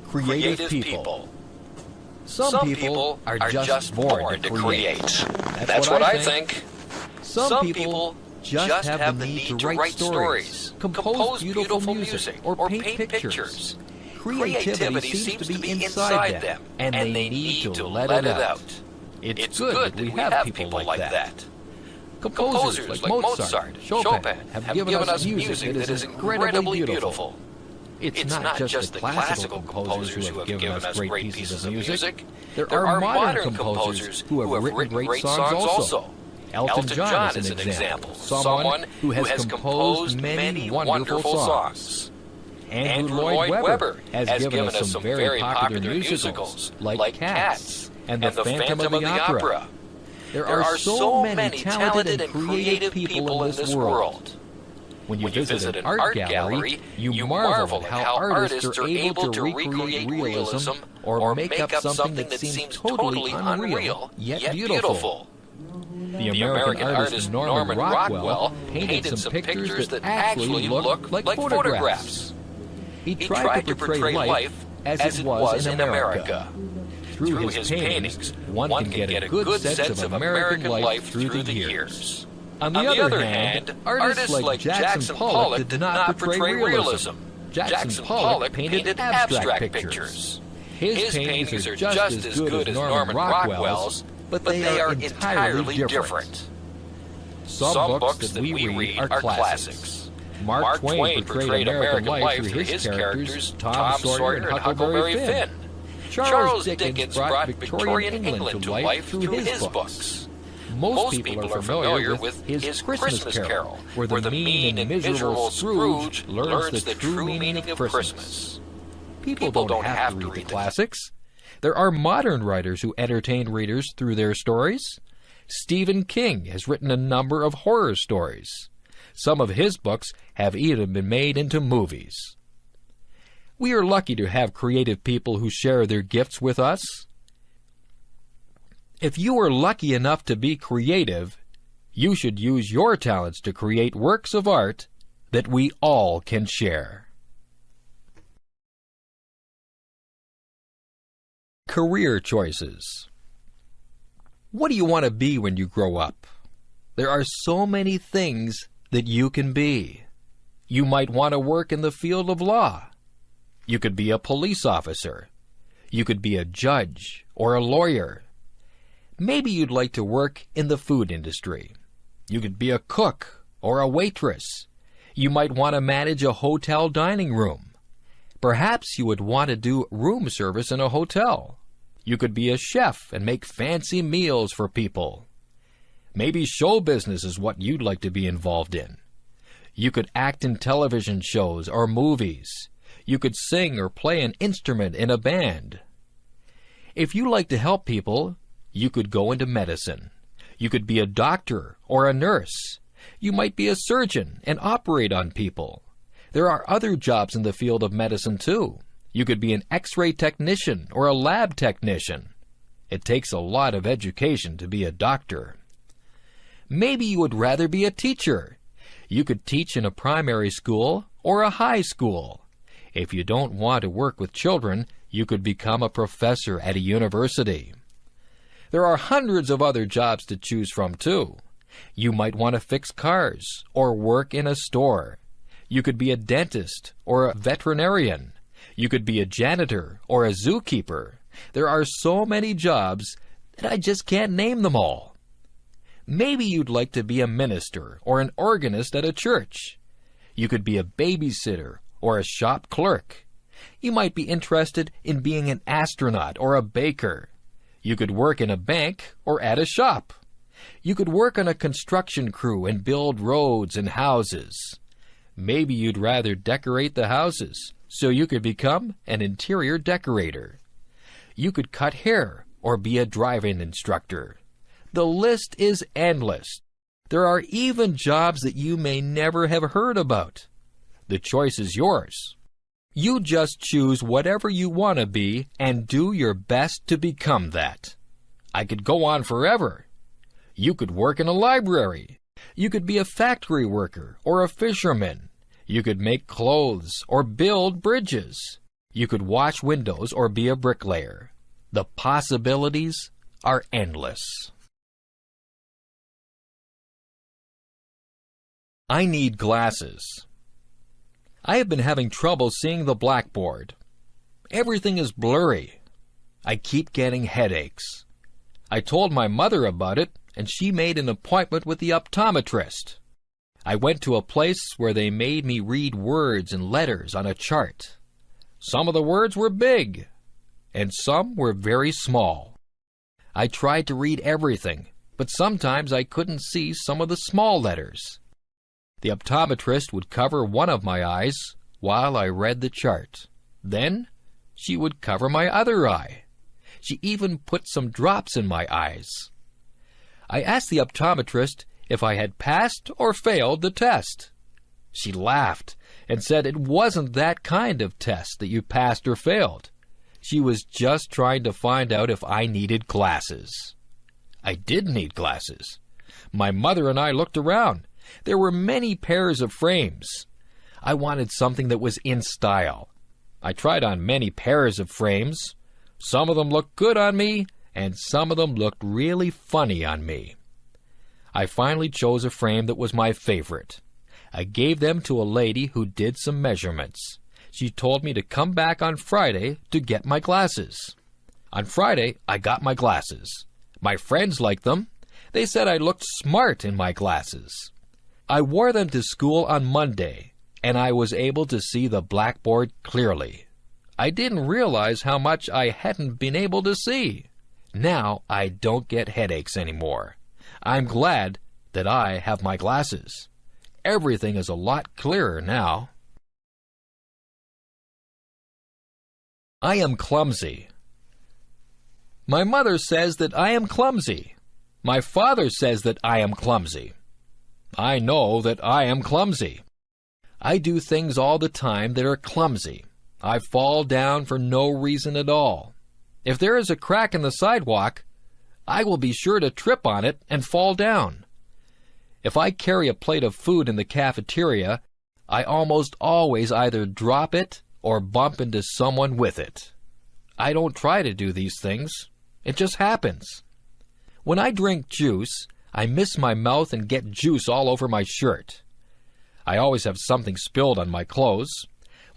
Creative people. Some people are just born to create. That's what I think. Some people just have the need to write stories, compose beautiful music, or paint pictures. Creativity seems to be inside them, and they need to let it out. It's good that we have people like that. Composers like Mozart, Chopin have given us music that is incredibly beautiful. It's not just the classical composers who have given us great pieces of music. There are modern composers who have written great songs also. Elton John is an example, someone who has composed many wonderful songs. Andrew Lloyd Webber has given us some very popular musicals like Cats and The Phantom of the Opera. There are so many talented and creative people in this world. When you visit an art gallery, you marvel at how artists are able to recreate realism or make up something that seems totally unreal, yet beautiful. The American artist Norman Rockwell painted some pictures that actually look like photographs. He tried to portray life as it was in America. Through his paintings, one can get a good sense of American life through the years. On the other hand, artists like Jackson Pollock did not portray realism. Jackson Pollock painted abstract pictures. His paintings are just as good as Norman Rockwell's, but they are entirely different. Some books that we read are classics. Mark Twain portrayed American life through his characters, Tom Sawyer and Huckleberry Finn. Charles Dickens brought Victorian England to life through his books. Most people are familiar with his Christmas Carol, where the mean and miserable Scrooge learns the true meaning of Christmas. People don't have to read the classics. There are modern writers who entertain readers through their stories. Stephen King has written a number of horror stories. Some of his books have even been made into movies. We are lucky to have creative people who share their gifts with us. If you are lucky enough to be creative, you should use your talents to create works of art that we all can share. Career choices. What do you want to be when you grow up? There are so many things that you can be. You might want to work in the field of law. You could be a police officer. You could be a judge or a lawyer. Maybe you'd like to work in the food industry. You could be a cook or a waitress. You might want to manage a hotel dining room. Perhaps you would want to do room service in a hotel. You could be a chef and make fancy meals for people. Maybe show business is what you'd like to be involved in. You could act in television shows or movies. You could sing or play an instrument in a band. If you like to help people, you could go into medicine. You could be a doctor or a nurse. You might be a surgeon and operate on people. There are other jobs in the field of medicine too. You could be an X-ray technician or a lab technician. It takes a lot of education to be a doctor. Maybe you would rather be a teacher. You could teach in a primary school or a high school. If you don't want to work with children, you could become a professor at a university. There are hundreds of other jobs to choose from, too. You might want to fix cars or work in a store. You could be a dentist or a veterinarian. You could be a janitor or a zookeeper. There are so many jobs that I just can't name them all. Maybe you'd like to be a minister or an organist at a church. You could be a babysitter or a shop clerk. You might be interested in being an astronaut or a baker. You could work in a bank or at a shop. You could work on a construction crew and build roads and houses. Maybe you'd rather decorate the houses, so you could become an interior decorator. You could cut hair or be a driving instructor. The list is endless. There are even jobs that you may never have heard about. The choice is yours. You just choose whatever you want to be and do your best to become that. I could go on forever. You could work in a library. You could be a factory worker or a fisherman. You could make clothes or build bridges. You could wash windows or be a bricklayer. The possibilities are endless. I need glasses. I have been having trouble seeing the blackboard. Everything is blurry. I keep getting headaches. I told my mother about it, and she made an appointment with the optometrist. I went to a place where they made me read words and letters on a chart. Some of the words were big, and some were very small. I tried to read everything, but sometimes I couldn't see some of the small letters. The optometrist would cover one of my eyes while I read the chart. Then she would cover my other eye. She even put some drops in my eyes. I asked the optometrist if I had passed or failed the test. She laughed and said it wasn't that kind of test that you passed or failed. She was just trying to find out if I needed glasses. I did need glasses. My mother and I looked around. There were many pairs of frames. I wanted something that was in style. I tried on many pairs of frames. Some of them looked good on me, and some of them looked really funny on me. I finally chose a frame that was my favorite. I gave them to a lady who did some measurements. She told me to come back on Friday to get my glasses. On Friday, I got my glasses. My friends liked them. They said I looked smart in my glasses. I wore them to school on Monday, and I was able to see the blackboard clearly. I didn't realize how much I hadn't been able to see. Now I don't get headaches anymore. I'm glad that I have my glasses. Everything is a lot clearer now. I am clumsy. My mother says that I am clumsy. My father says that I am clumsy. I know that I am clumsy. I do things all the time that are clumsy. I fall down for no reason at all. If there is a crack in the sidewalk, I will be sure to trip on it and fall down. If I carry a plate of food in the cafeteria, I almost always either drop it or bump into someone with it. I don't try to do these things. It just happens. When I drink juice, I miss my mouth and get juice all over my shirt. I always have something spilled on my clothes.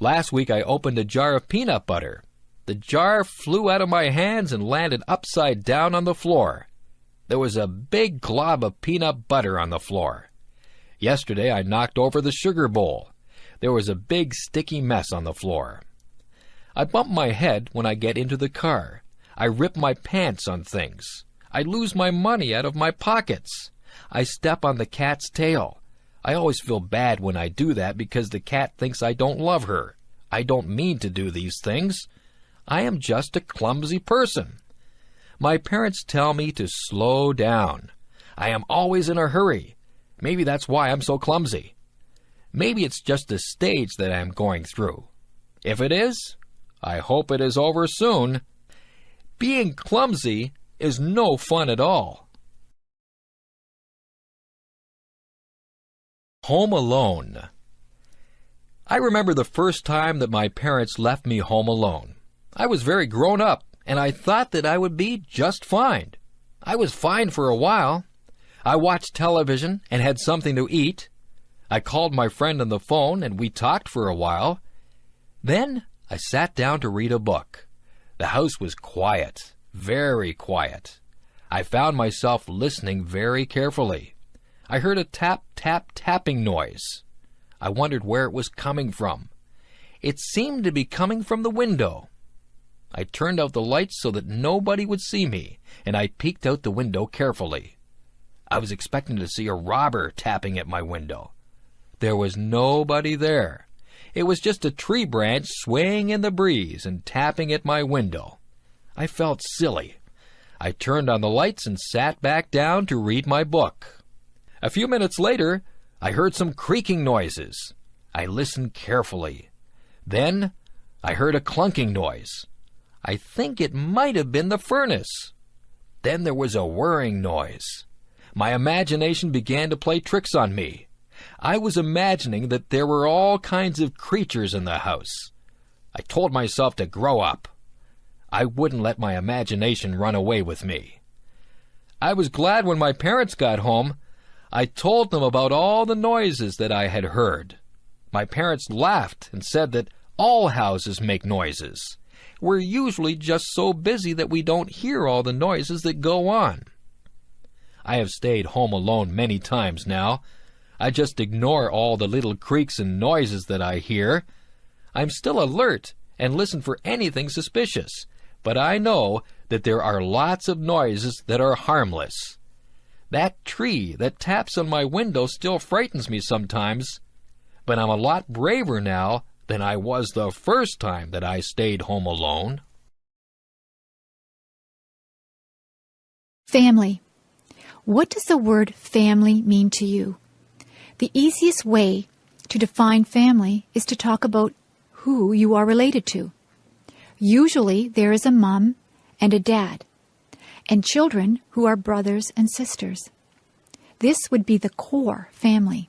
Last week I opened a jar of peanut butter. The jar flew out of my hands and landed upside down on the floor. There was a big glob of peanut butter on the floor. Yesterday I knocked over the sugar bowl. There was a big sticky mess on the floor. I bump my head when I get into the car. I rip my pants on things. I lose my money out of my pockets. I step on the cat's tail. I always feel bad when I do that because the cat thinks I don't love her. I don't mean to do these things. I am just a clumsy person. My parents tell me to slow down. I am always in a hurry. Maybe that's why I'm so clumsy. Maybe it's just a stage that I am going through. If it is, I hope it is over soon. Being clumsy is no fun at all. Home alone. I remember the first time that my parents left me home alone. I was very grown up, and I thought that I would be just fine. I was fine for a while. I watched television and had something to eat. I called my friend on the phone, and we talked for a while. Then I sat down to read a book. The house was quiet, very quiet. I found myself listening very carefully. I heard a tap, tap, tapping noise. I wondered where it was coming from. It seemed to be coming from the window. I turned out the lights so that nobody would see me, and I peeked out the window carefully. I was expecting to see a robber tapping at my window. There was nobody there. It was just a tree branch swaying in the breeze and tapping at my window. I felt silly. I turned on the lights and sat back down to read my book. A few minutes later, I heard some creaking noises. I listened carefully. Then I heard a clunking noise. I think it might have been the furnace. Then there was a whirring noise. My imagination began to play tricks on me. I was imagining that there were all kinds of creatures in the house. I told myself to grow up. I wouldn't let my imagination run away with me. I was glad when my parents got home. I told them about all the noises that I had heard. My parents laughed and said that all houses make noises. We're usually just so busy that we don't hear all the noises that go on. I have stayed home alone many times now. I just ignore all the little creaks and noises that I hear. I'm still alert and listen for anything suspicious, but I know that there are lots of noises that are harmless. That tree that taps on my window still frightens me sometimes, but I'm a lot braver now than I was the first time that I stayed home alone. Family. What does the word family mean to you? The easiest way to define family is to talk about who you are related to. Usually there is a mom and a dad, and children who are brothers and sisters. This would be the core family.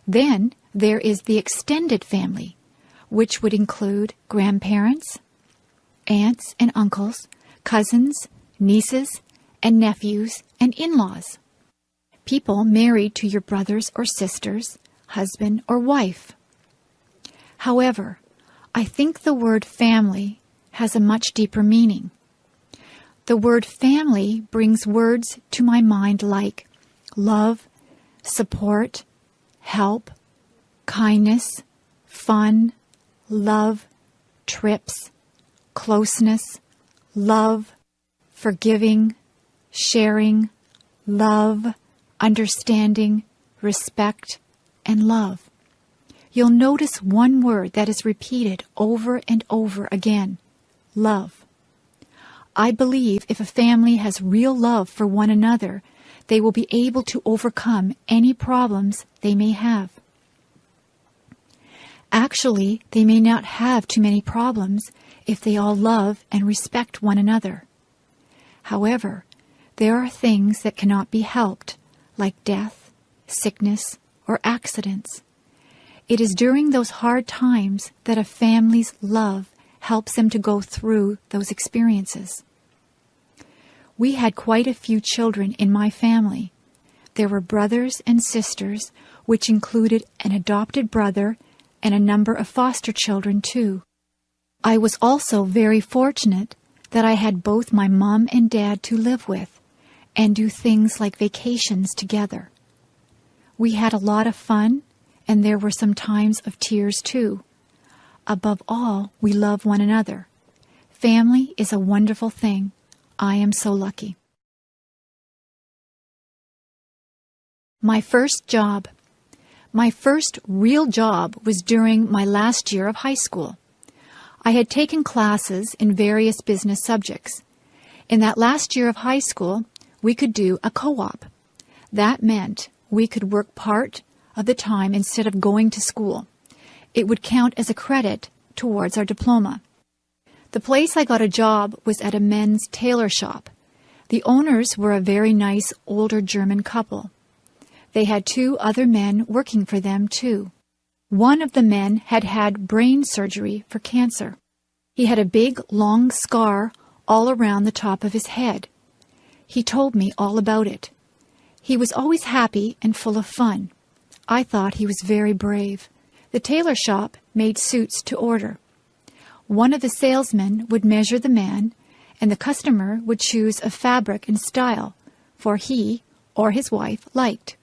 Then there is the extended family, which would include grandparents, aunts and uncles, cousins, nieces, and nephews, and in-laws. People married to your brothers or sisters, husband or wife. However, I think the word family has a much deeper meaning. The word family brings words to my mind like love, support, help, kindness, fun, love, trips, closeness, love, forgiving, sharing, love, understanding, respect, and love. You'll notice one word that is repeated over and over again: love. I believe if a family has real love for one another, they will be able to overcome any problems they may have. Actually, they may not have too many problems if they all love and respect one another. However, there are things that cannot be helped, like death, sickness, or accidents. It is during those hard times that a family's love helps them to go through those experiences. We had quite a few children in my family. There were brothers and sisters, which included an adopted brother and a number of foster children too. I was also very fortunate that I had both my mom and dad to live with and do things like vacations together. We had a lot of fun, and there were some times of tears too. Above all, we love one another. Family is a wonderful thing. I am so lucky. My first job. My first real job was during my last year of high school. I had taken classes in various business subjects. In that last year of high school, we could do a co-op. That meant we could work part of the time instead of going to school. It would count as a credit towards our diploma. The place I got a job was at a men's tailor shop. The owners were a very nice older German couple. They had 2 other men working for them too. One of the men had had brain surgery for cancer. He had a big, long scar all around the top of his head. He told me all about it. He was always happy and full of fun. I thought he was very brave. The tailor shop made suits to order. One of the salesmen would measure the man, and the customer would choose a fabric and style for he or his wife liked.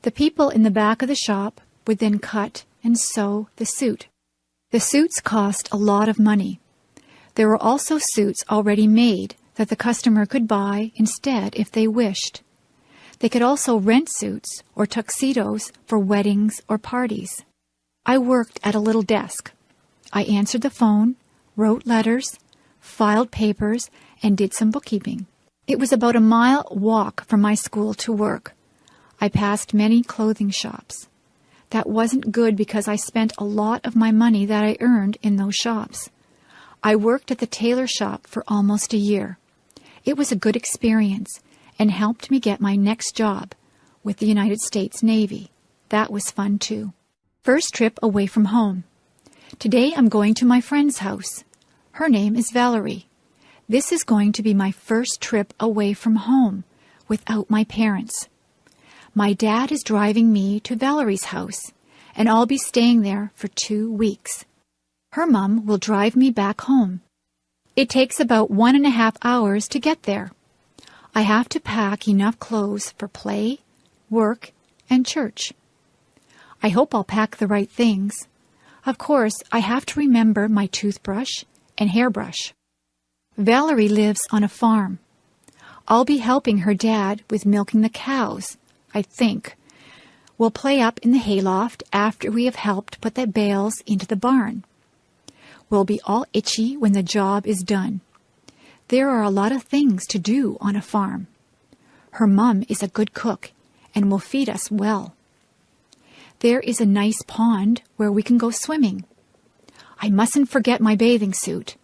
The people in the back of the shop would then cut and sew the suit. The suits cost a lot of money. There were also suits already made that the customer could buy instead if they wished. They could also rent suits or tuxedos for weddings or parties. I worked at a little desk. I answered the phone, wrote letters, filed papers, and did some bookkeeping. It was about a mile walk from my school to work. I passed many clothing shops. That wasn't good because I spent a lot of my money that I earned in those shops. I worked at the tailor shop for almost a year. It was a good experience and helped me get my next job with the United States Navy. That was fun too. First trip away from home. Today I'm going to my friend's house. Her name is Valerie. This is going to be my first trip away from home without my parents. My dad is driving me to Valerie's house, and I'll be staying there for 2 weeks. Her mom will drive me back home. It takes about 1.5 hours to get there. I have to pack enough clothes for play, work, and church. I hope I'll pack the right things. Of course, I have to remember my toothbrush and hairbrush. Valerie lives on a farm. I'll be helping her dad with milking the cows, I think. We'll play up in the hayloft after we have helped put the bales into the barn. We'll be all itchy when the job is done. There are a lot of things to do on a farm. Her mom is a good cook and will feed us well. There is a nice pond where we can go swimming. I mustn't forget my bathing suit.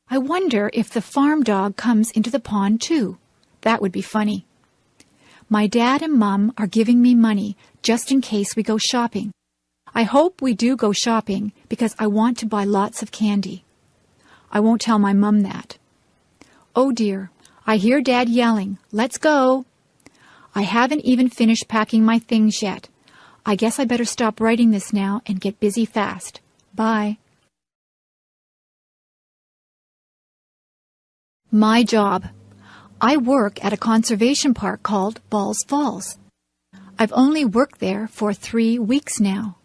I wonder if the farm dog comes into the pond too. That would be funny. My dad and Mom are giving me money just in case we go shopping. I hope we do go shopping because I want to buy lots of candy. I won't tell my Mom that. Oh dear, I hear Dad yelling, "Let's go!" I haven't even finished packing my things yet. I guess I better stop writing this now and get busy fast. Bye. My job. I work at a conservation park called Balls Falls. I've only worked there for 3 weeks now.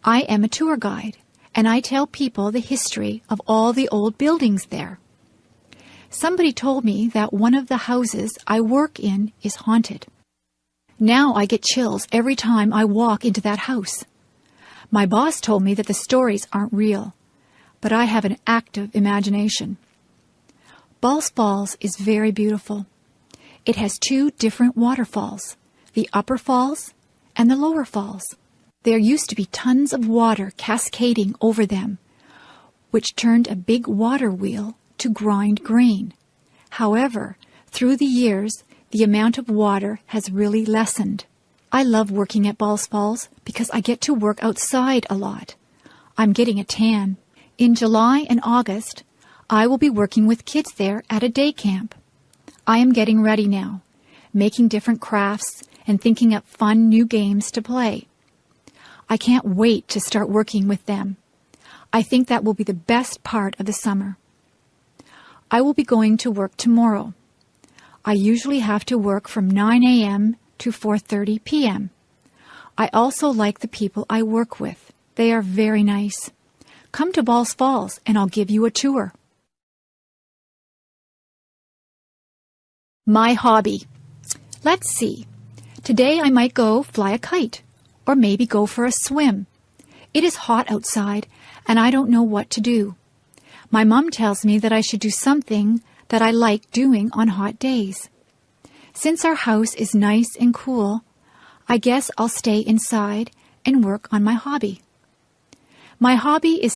I am a tour guide, and I tell people the history of all the old buildings there. Somebody told me that one of the houses I work in is haunted. Now I get chills every time I walk into that house. My boss told me that the stories aren't real, but I have an active imagination. Balls Falls is very beautiful. It has 2 different waterfalls, the upper falls and the lower falls. There used to be tons of water cascading over them, which turned a big water wheel to grind grain. However, through the years, the amount of water has really lessened. I love working at Balls Falls because I get to work outside a lot. I'm getting a tan. In July and August, I will be working with kids there at a day camp. I am getting ready now, making different crafts and thinking up fun new games to play. I can't wait to start working with them. I think that will be the best part of the summer. I will be going to work tomorrow. I usually have to work from 9 a.m. to 4:30 p.m. I also like the people I work with. They are very nice. Come to Balls Falls and I'll give you a tour. My hobby. Let's see. Today I might go fly a kite or maybe go for a swim. It is hot outside and I don't know what to do. My mom tells me that I should do something that I like doing on hot days. Since our house is nice and cool, I guess I'll stay inside and work on my hobby. My hobby is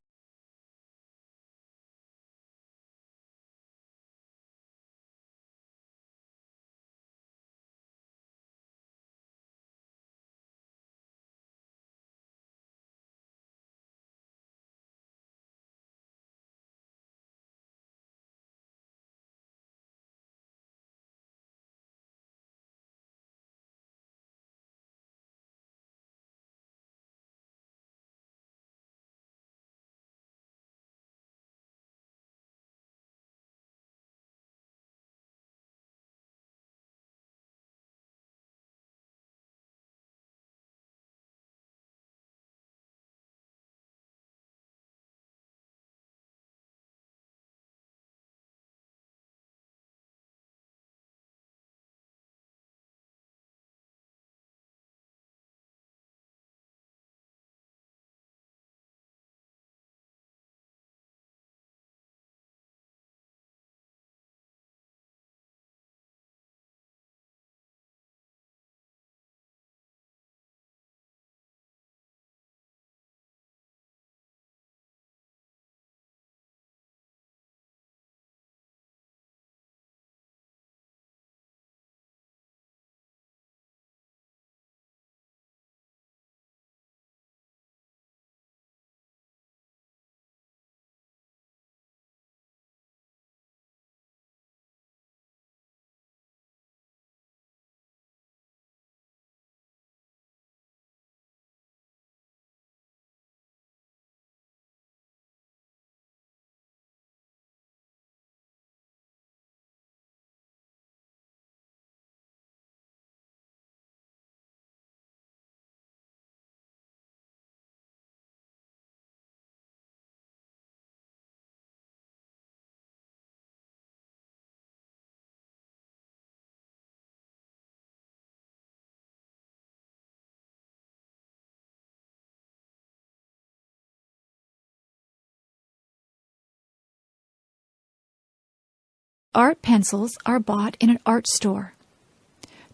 art pencils are bought in an art store.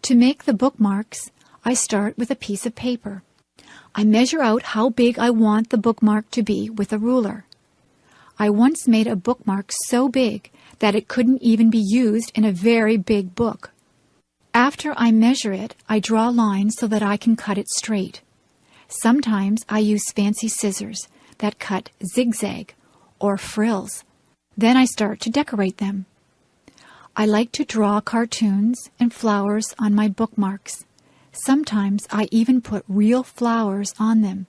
To make the bookmarks, I start with a piece of paper. I measure out how big I want the bookmark to be with a ruler. I once made a bookmark so big that it couldn't even be used in a very big book. After I measure it, I draw lines so that I can cut it straight. Sometimes I use fancy scissors that cut zigzag or frills. Then I start to decorate them. I like to draw cartoons and flowers on my bookmarks. Sometimes I even put real flowers on them.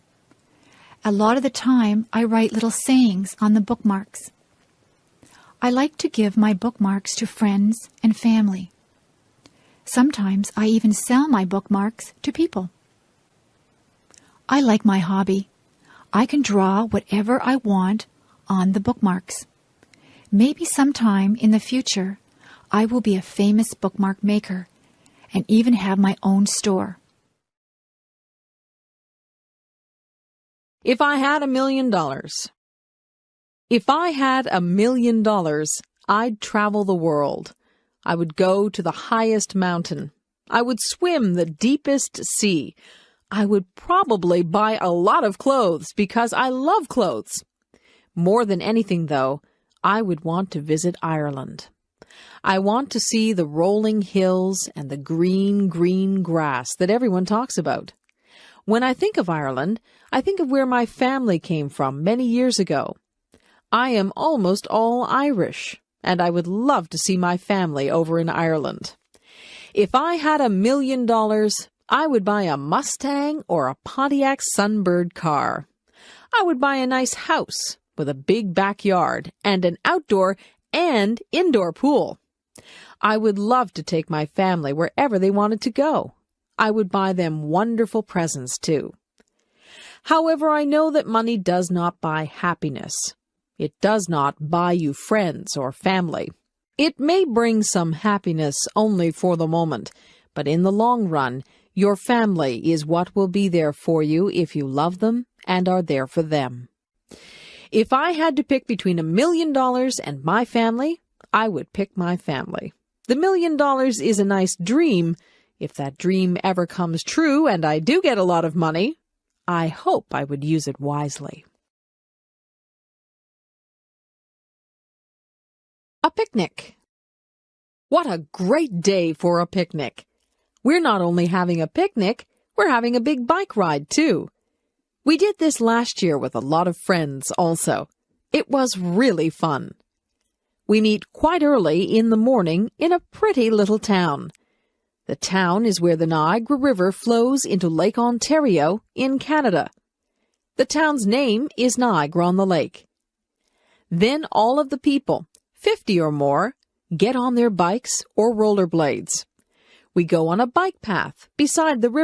A lot of the time, I write little sayings on the bookmarks. I like to give my bookmarks to friends and family. Sometimes I even sell my bookmarks to people. I like my hobby. I can draw whatever I want on the bookmarks. Maybe sometime in the future, I will be a famous bookmark maker and even have my own store. If I had $1 million. If I had $1 million, I'd travel the world. I would go to the highest mountain. I would swim the deepest sea. I would probably buy a lot of clothes because I love clothes. More than anything, though, I would want to visit Ireland. I want to see the rolling hills and the green, green grass that everyone talks about. When I think of Ireland, I think of where my family came from many years ago. I am almost all Irish, and I would love to see my family over in Ireland. If I had $1 million, I would buy a Mustang or a Pontiac Sunbird car. I would buy a nice house with a big backyard and an outdoor and indoor pool. I would love to take my family wherever they wanted to go. I would buy them wonderful presents, too. However, I know that money does not buy happiness. It does not buy you friends or family. It may bring some happiness only for the moment, but in the long run, your family is what will be there for you if you love them and are there for them. If I had to pick between $1 million and my family, I would pick my family. The $1 million is a nice dream. If that dream ever comes true and I do get a lot of money, I hope I would use it wisely. A picnic. What a great day for a picnic. We're not only having a picnic, we're having a big bike ride too. We did this last year with a lot of friends also. It was really fun. We meet quite early in the morning in a pretty little town. The town is where the Niagara River flows into Lake Ontario in Canada. The town's name is Niagara-on-the-Lake. Then all of the people, 50 or more, get on their bikes or rollerblades. We go on a bike path beside the river.